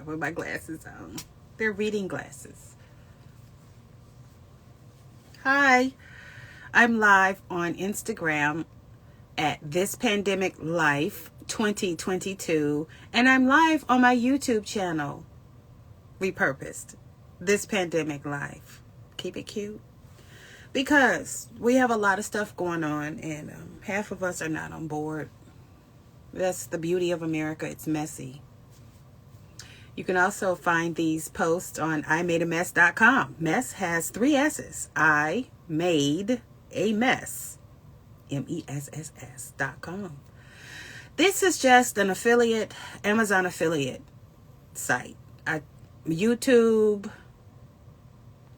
with my glasses on. They're reading glasses. Hi, I'm live on Instagram at This Pandemic Life 2022, and I'm live on my YouTube channel, Repurposed, This Pandemic Life. Keep it cute. Because we have a lot of stuff going on, and half of us are not on board. That's the beauty of America. It's messy. You can also find these posts on imadeamess.com. Mess has 3 S's. I made a mess. MESSS.com. This is just an affiliate, Amazon affiliate site. YouTube,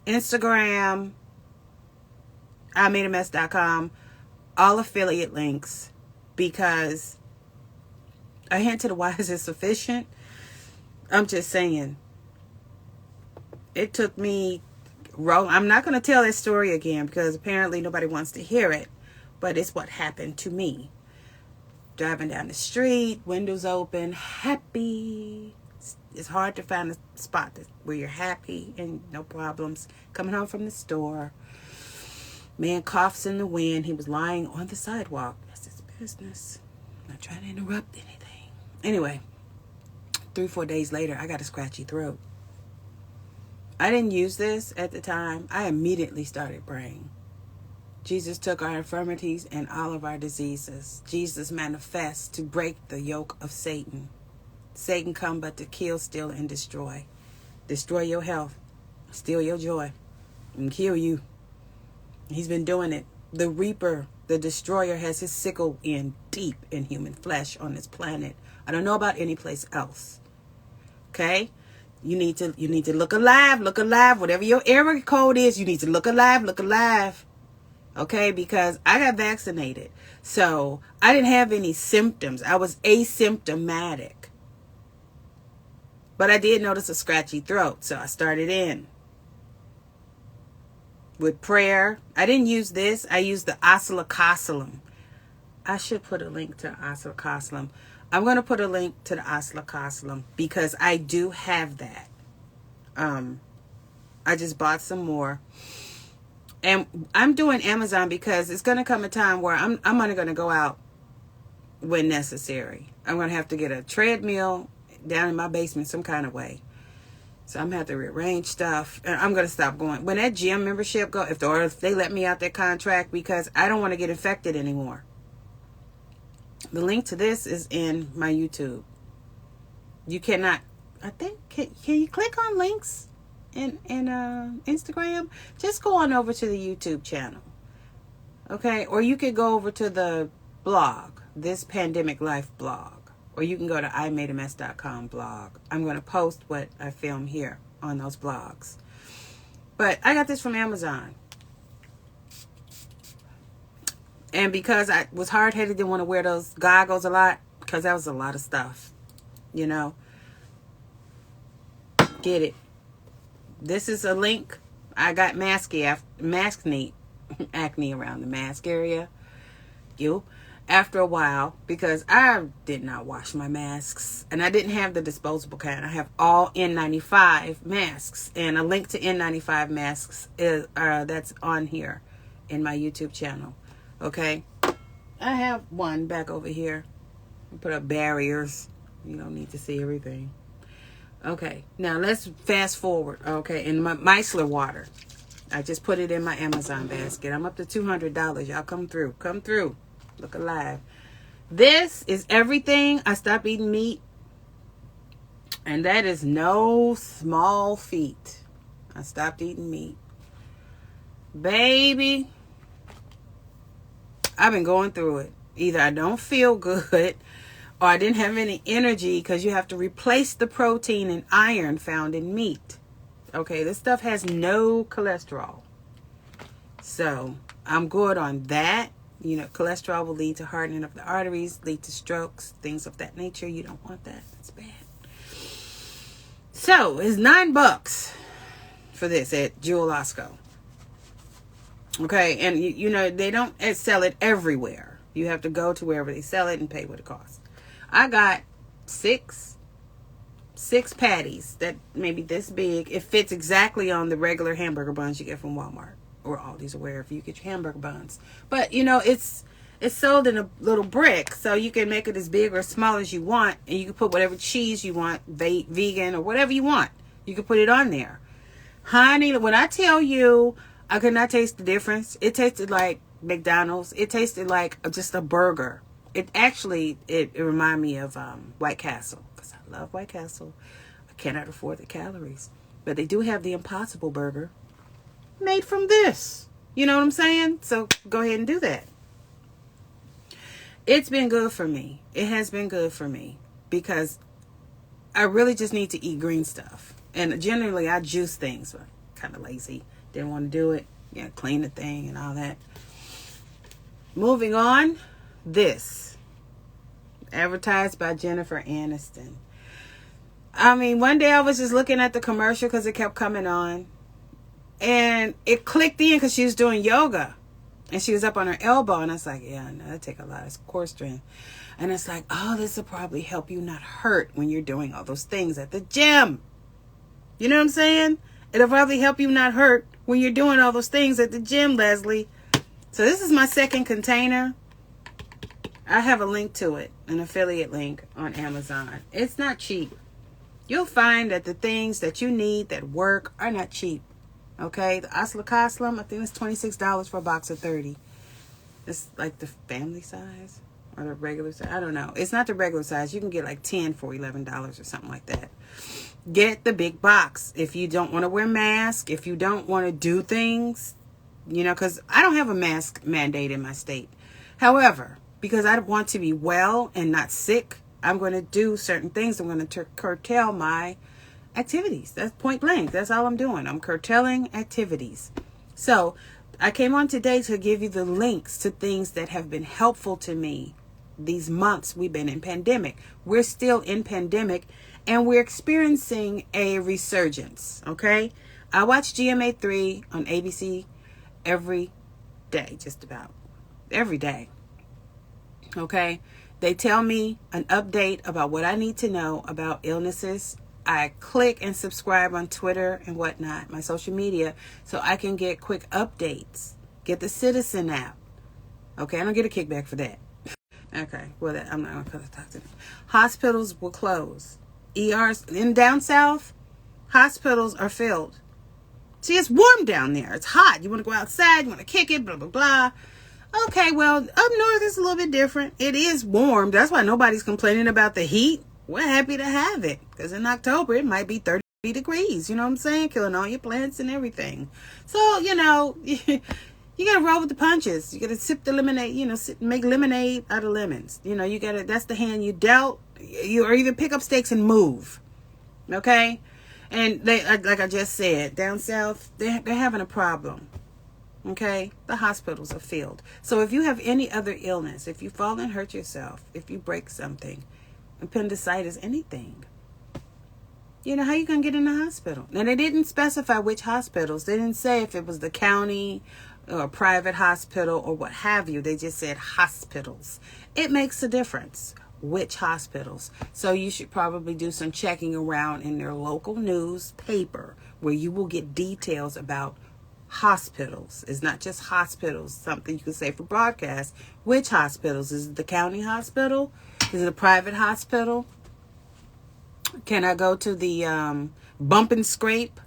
Instagram, imadeamess.com, all affiliate links, because a hint to the wise is sufficient. I'm just saying, it took me, I'm not going to tell that story again because apparently nobody wants to hear it, but it's what happened to me. Driving down the street, windows open, happy. It's hard to find a spot where you're happy and no problems. Coming home from the store, man coughs in the wind. He was lying on the sidewalk. That's his business. I'm not trying to interrupt anything. Anyway, 3-4 days later, I got a scratchy throat. I didn't use this at the time. I immediately started praying. Jesus took our infirmities and all of our diseases. Jesus manifests to break the yoke of Satan. Satan come but to kill, steal, and destroy. Destroy your health. Steal your joy. And kill you. He's been doing it. The reaper, the destroyer, has his sickle in deep in human flesh on this planet. I don't know about any place else. Okay? You need to look alive, whatever your error code is, you need to look alive. Okay? Because I got vaccinated. So I didn't have any symptoms. I was asymptomatic. But I did notice a scratchy throat. So I started in with prayer. I didn't use this. I used the oscillocosylum. I should put a link to oscillocosylum. I'm going to put a link to the oscillocosylum because I do have that. I just bought some more. And I'm doing Amazon because it's going to come a time where I'm only going to go out when necessary. I'm going to have to get a treadmill down in my basement some kind of way. So I'm going to have to rearrange stuff. And I'm going to stop going. When that gym membership go, if they let me out that contract, because I don't want to get infected anymore. The link to this is in my YouTube. You cannot, I think, can you click on links in Instagram? Just go on over to the YouTube channel. Okay? Or you could go over to the blog, This Pandemic Life blog. Or you can go to imadeamess.com blog. I'm going to post what I film here on those blogs. But I got this from Amazon. And because I was hard-headed, didn't want to wear those goggles a lot, because that was a lot of stuff, you know. Get it. This is a link. I got acne around the mask area. After a while, because I did not wash my masks, and I didn't have the disposable kind. I have all N95 masks, and a link to N95 masks is that's on here in my YouTube channel. Okay, I have one back over here. I put up barriers. You don't need to see everything. Okay, now let's fast forward. Okay, and my micellar water. I just put it in my Amazon basket. I'm up to $200. Y'all come through. Come through. Look alive. This is everything. I stopped eating meat. And that is no small feat. I stopped eating meat. Baby, I've been going through it. Either I don't feel good or I didn't have any energy, because you have to replace the protein and iron found in meat. Okay, this stuff has no cholesterol. So I'm good on that. You know, cholesterol will lead to hardening of the arteries, lead to strokes, things of that nature. You don't want that. It's bad. So it's $9 for this at Jewel Osco. Okay, and you know, they don't sell it everywhere. You have to go to wherever they sell it and pay what it costs. I got 6 6 patties that maybe this big. It fits exactly on the regular hamburger buns you get from Walmart or Aldi's or wherever you get your hamburger buns. But it's sold in a little brick, so you can make it as big or as small as you want, and you can put whatever cheese you want, vegan or whatever you want. You can put it on there. Honey, when I tell you, I could not taste the difference. It tasted like McDonald's. It tasted like just a burger. It reminded me of White Castle, because I love White Castle. I cannot afford the calories, but they do have the Impossible Burger made from this. You know what I'm saying? So go ahead and do that. It's been good for me. It has been good for me because I really just need to eat green stuff. And generally I juice things, but I'm kind of lazy. Didn't want to do it. Clean the thing and all that. Moving on. This. Advertised by Jennifer Aniston. I mean, one day I was just looking at the commercial because it kept coming on. And it clicked in because she was doing yoga. And she was up on her elbow. And I was like, yeah, I know, that take a lot of core strength. And it's like, oh, this will probably help you not hurt when you're doing all those things at the gym. You know what I'm saying? It'll probably help you not hurt when you're doing all those things at the gym, Leslie. So this is my second container. I have a link to it, an affiliate link on Amazon. It's not cheap. You'll find that the things that you need that work are not cheap. Okay, the Oscillocoslim, I think it's $26 for a box of 30. It's like the family size or the regular size. I don't know. It's not the regular size. You can get like 10 for $11 or something like that. Get the big box if you don't want to wear masks, if you don't want to do things, because I don't have a mask mandate in my state. However, because I want to be well and not sick, I'm going to do certain things. I'm going to curtail my activities. That's point blank. That's all I'm doing. I'm curtailing activities. So I came on today to give you the links to things that have been helpful to me these months we've been in pandemic. We're still in pandemic and we're experiencing a resurgence. Okay. I watch GMA3 on ABC every day, just about every day. Okay. They tell me an update about what I need to know about illnesses. I click and subscribe on Twitter and whatnot, my social media, so I can get quick updates. Get the Citizen app. Okay, I don't get a kickback for that. Okay, well, I'm not going to talk to them. Hospitals will close. ERs in down south, hospitals are filled. See, it's warm down there. It's hot. You want to go outside, you want to kick it, blah, blah, blah. Okay, well, up north it's a little bit different. It is warm. That's why nobody's complaining about the heat. We're happy to have it because in October it might be 30 degrees. You know what I'm saying? Killing all your plants and everything. So, you got to roll with the punches. You got to sip the lemonade, make lemonade out of lemons. That's the hand you dealt. Or even pick up stakes and move. Okay? And they, like I just said, down south, they're having a problem. Okay? The hospitals are filled. So if you have any other illness, if you fall and hurt yourself, if you break something, appendicitis, anything, how you gonna get in the hospital? Now, they didn't specify which hospitals. They didn't say if it was the county or a private hospital or what have you. They just said hospitals. It makes a difference which hospitals. So you should probably do some checking around in their local newspaper where you will get details about hospitals. It's not just hospitals, something you can say for broadcast. Which hospitals? Is it the county hospital? Is it a private hospital? Can I go to the bump and scrape?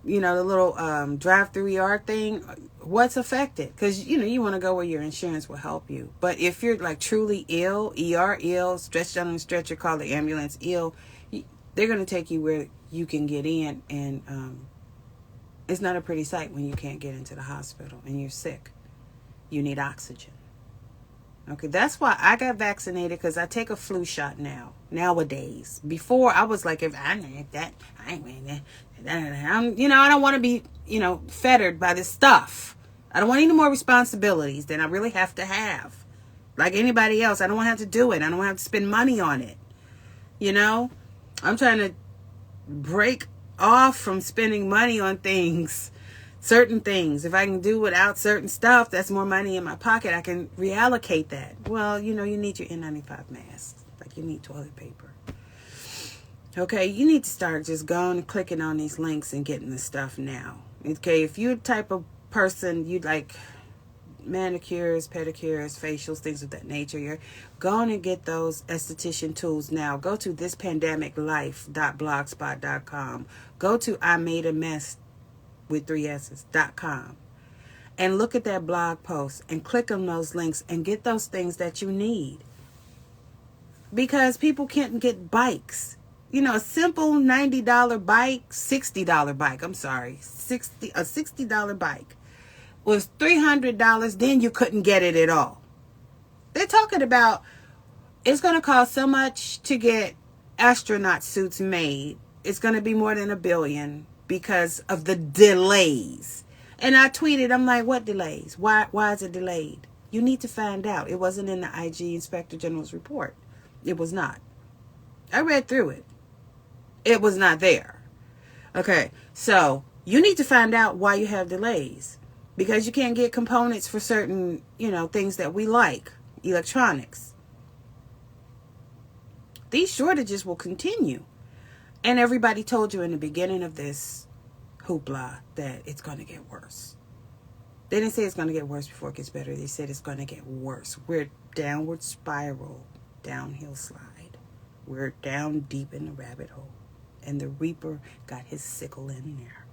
The little drive-through ER thing. What's affected? Because, you want to go where your insurance will help you. But if you're like truly ill, ER ill, stretched out on a stretcher, call the ambulance ill, they're going to take you where you can get in. And it's not a pretty sight when you can't get into the hospital and you're sick. You need oxygen. Okay, that's why I got vaccinated, because I take a flu shot nowadays. Before, I was like, if I need that, I ain't wearing that. I don't want to be, fettered by this stuff. I don't want any more responsibilities than I really have to have. Like anybody else, I don't want to have to do it. I don't want to have to spend money on it. I'm trying to break off from spending money on things. Certain things. If I can do without certain stuff, that's more money in my pocket. I can reallocate that. Well, you need your N95 mask. Like you need toilet paper. Okay, you need to start just going and clicking on these links and getting the stuff now. Okay, if you're the type of person you like manicures, pedicures, facials, things of that nature, you're going to get those esthetician tools now. Go to thispandemiclife.blogspot.com. Go to I made a mess with 3s's.com and look at that blog post and click on those links and get those things that you need. Because people can't get bikes. You know, a simple $90 bike, $60 bike, I'm sorry, a $60 bike was $300, then you couldn't get it at all. They're talking about it's going to cost so much to get astronaut suits made. It's going to be more than $1 billion because of the delays. And I tweeted, I'm like, what delays? Why is it delayed? You need to find out. It wasn't in the IG Inspector General's report. It was not. I read through it. It was not there. Okay, so you need to find out why you have delays. Because you can't get components for certain, things that we like. Electronics. These shortages will continue. And everybody told you in the beginning of this hoopla that it's going to get worse. They didn't say it's going to get worse before it gets better. They said it's going to get worse. We're downward spiral, downhill slide. We're down deep in the rabbit hole. And the reaper got his sickle in there.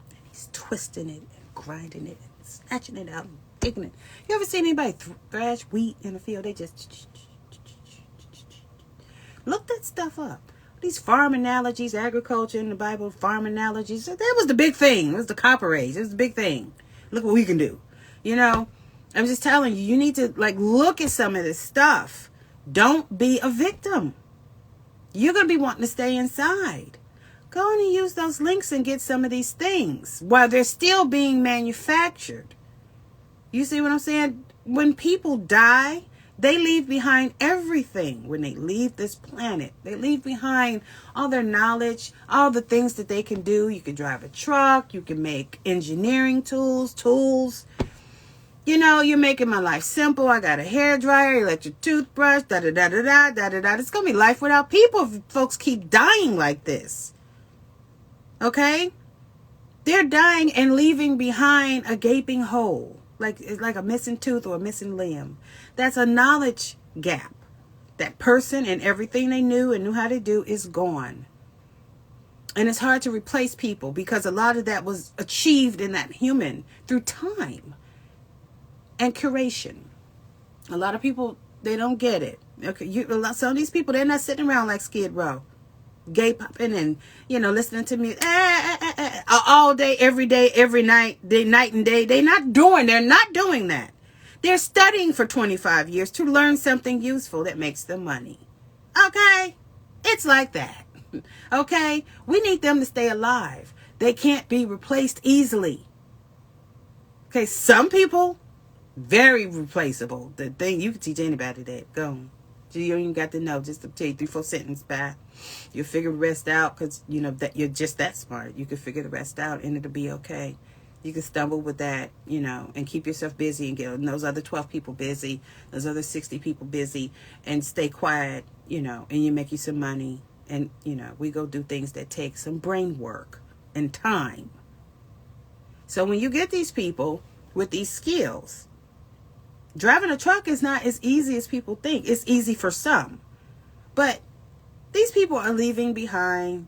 And he's twisting it and grinding it and snatching it out and digging it. You ever seen anybody thrash wheat in the field? They just look that stuff up. These farm analogies, agriculture in the Bible, farm analogies. That was the big thing. It was the copper age. It was the big thing. Look what we can do. I'm just telling you, you need to look at some of this stuff. Don't be a victim. You're going to be wanting to stay inside. Go on and use those links and get some of these things while they're still being manufactured. You see what I'm saying? When people die, they leave behind everything. When they leave this planet, they leave behind all their knowledge, all the things that they can do. You can drive a truck. You can make engineering tools. You're making my life simple. I got a hairdryer, electric toothbrush, da-da-da-da-da, It's going to be life without people if folks keep dying like this. Okay? They're dying and leaving behind a gaping hole. It's like a missing tooth or a missing limb. That's a knowledge gap. That person and everything they knew and knew how to do is gone. And it's hard to replace people because a lot of that was achieved in that human through time. And curation. A lot of people, they don't get it. Okay, some of these people, they're not sitting around like Skid Row, gay popping and listening to music all day, every night, night and day. They're not doing that. They're studying for 25 years to learn something useful that makes them money. Okay, it's like that. Okay, we need them to stay alive. They can't be replaced easily. Okay, some people. Very replaceable. The thing you can teach anybody that. Go on. You don't even got to know. Just to tell you 3-4 sentences by. You'll figure the rest out because that you're just that smart. You can figure the rest out and it'll be okay. You can stumble with that, and keep yourself busy and get those other 12 people busy, those other 60 people busy, and stay quiet, and you make you some money. And, we go do things that take some brain work and time. So when you get these people with these skills, driving a truck is not as easy as people think. It's easy for some. But these people are leaving behind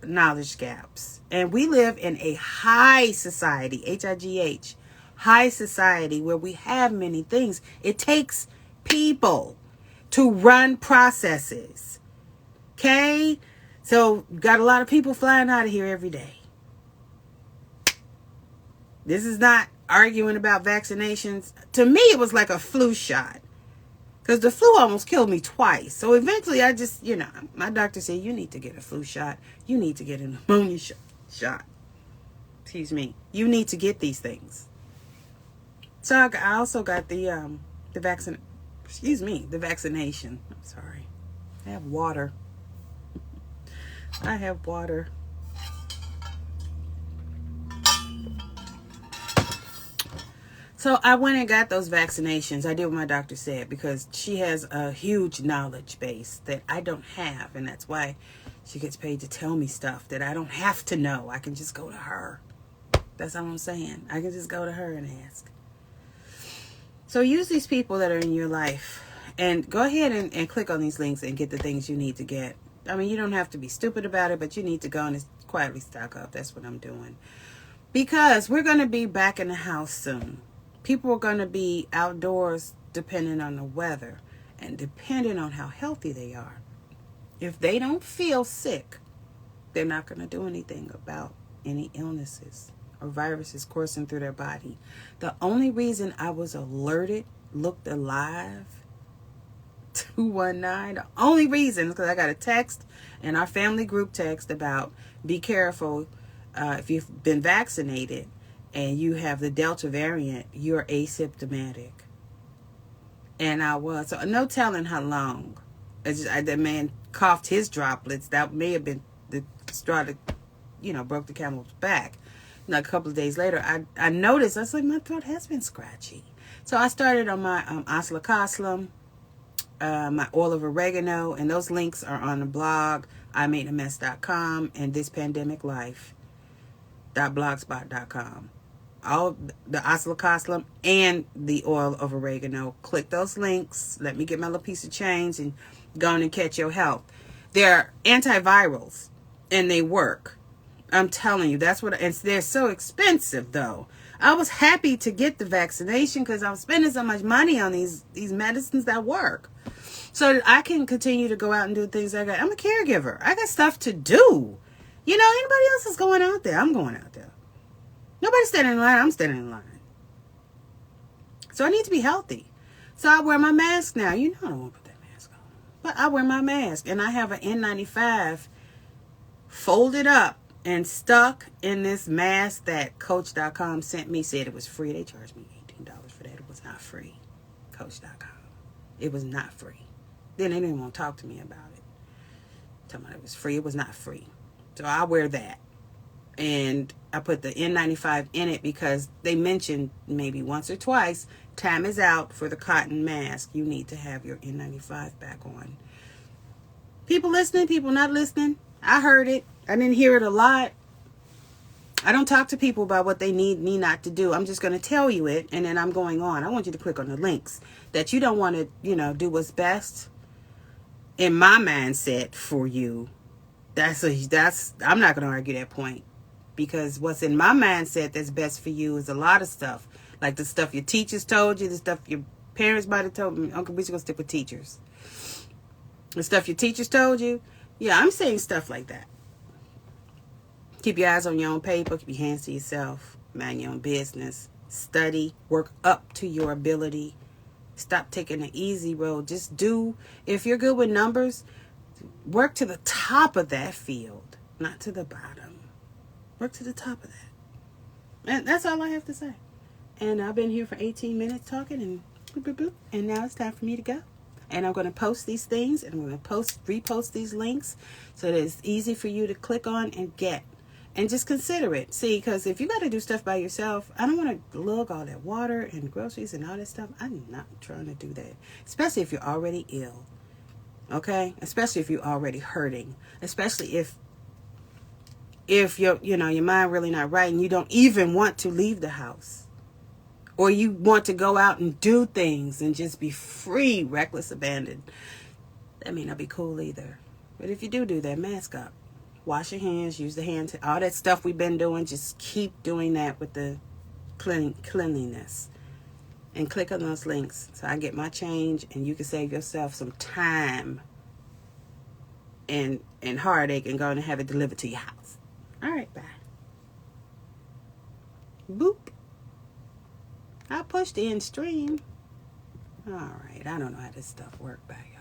knowledge gaps. And we live in a high society, H-I-G-H, high society where we have many things. It takes people to run processes. Okay? So got a lot of people flying out of here every day. This is not arguing about vaccinations. To me, it was like a flu shot. Because the flu almost killed me twice. So eventually I just, my doctor said, you need to get a flu shot. You need to get an pneumonia shot. Excuse me. You need to get these things. So I also got the vaccination. I'm sorry. I have water. So I went and got those vaccinations. I did what my doctor said because she has a huge knowledge base that I don't have. And that's why she gets paid to tell me stuff that I don't have to know. I can just go to her. That's all I'm saying. I can just go to her and ask. So use these people that are in your life. And go ahead and click on these links and get the things you need to get. I mean, you don't have to be stupid about it, but you need to go and quietly stock up. That's what I'm doing. Because we're going to be back in the house soon. People are going to be outdoors depending on the weather and depending on how healthy they are. If they don't feel sick, they're not going to do anything about any illnesses or viruses coursing through their body. The only reason I was alerted, looked alive, 219, the only reason is because I got a text in our family group text about be careful if you've been vaccinated and you have the Delta variant, you're asymptomatic. And I was. So no telling how long. The man coughed his droplets. That may have been the straw that, broke the camel's back. And a couple of days later, I noticed, I was like, my throat has been scratchy. So I started on my Oscillocoslim, my oil of oregano, and those links are on the blog, imadeamess.com and thispandemiclife.blogspot.com. All the Oscillocoslim and the oil of oregano. Click those links. Let me get my little piece of change and go on and catch your health. They're antivirals and they work. I'm telling you, that's what. And they're so expensive though. I was happy to get the vaccination because I was spending so much money on these medicines that work, so that I can continue to go out and do things I got. I'm a caregiver. I got stuff to do. Anybody else is going out there, I'm going out there. Nobody's standing in line. I'm standing in line. So I need to be healthy. So I wear my mask now. I don't want to put that mask on. But I wear my mask. And I have an N95 folded up and stuck in this mask that Coach.com sent me. Said it was free. They charged me $18 for that. It was not free. Coach.com. It was not free. Then they didn't want to talk to me about it. Tell me it was free. It was not free. So I wear that. And I put the N95 in it because they mentioned maybe once or twice, time is out for the cotton mask. You need to have your N95 back on. People listening, people not listening. I heard it. I didn't hear it a lot. I don't talk to people about what they need not to do. I'm just going to tell you it, and then I'm going on. I want you to click on the links that you don't want to, do what's best in my mindset for you. I'm not going to argue that point. Because what's in my mindset that's best for you is a lot of stuff. Like the stuff your teachers told you, the stuff your parents might have told me. Uncle, we're just going to stick with teachers. The stuff your teachers told you. Yeah, I'm saying stuff like that. Keep your eyes on your own paper. Keep your hands to yourself. Mind your own business. Study. Work up to your ability. Stop taking the easy road. Just do. If you're good with numbers, work to the top of that field, not to the bottom. Work to the top of that. And that's all I have to say. And I've been here for 18 minutes talking and boop, boop, boop. And now it's time for me to go. And I'm going to post these things and I'm going to repost these links so that it's easy for you to click on and get. And just consider it. See, because if you got to do stuff by yourself, I don't want to lug all that water and groceries and all that stuff. I'm not trying to do that. Especially if you're already ill. Okay? Especially if you're already hurting. Especially if your mind really not right and you don't even want to leave the house, or you want to go out and do things and just be free, reckless, abandoned, that may not be cool either. But if you do that, mask up, wash your hands, use the hand, all that stuff we've been doing, just keep doing that with the cleanliness, and click on those links so I get my change and you can save yourself some time and heartache and go and have it delivered to your house. All right, bye. Boop. I pushed the end stream. All right, I don't know how this stuff works. Bye, y'all.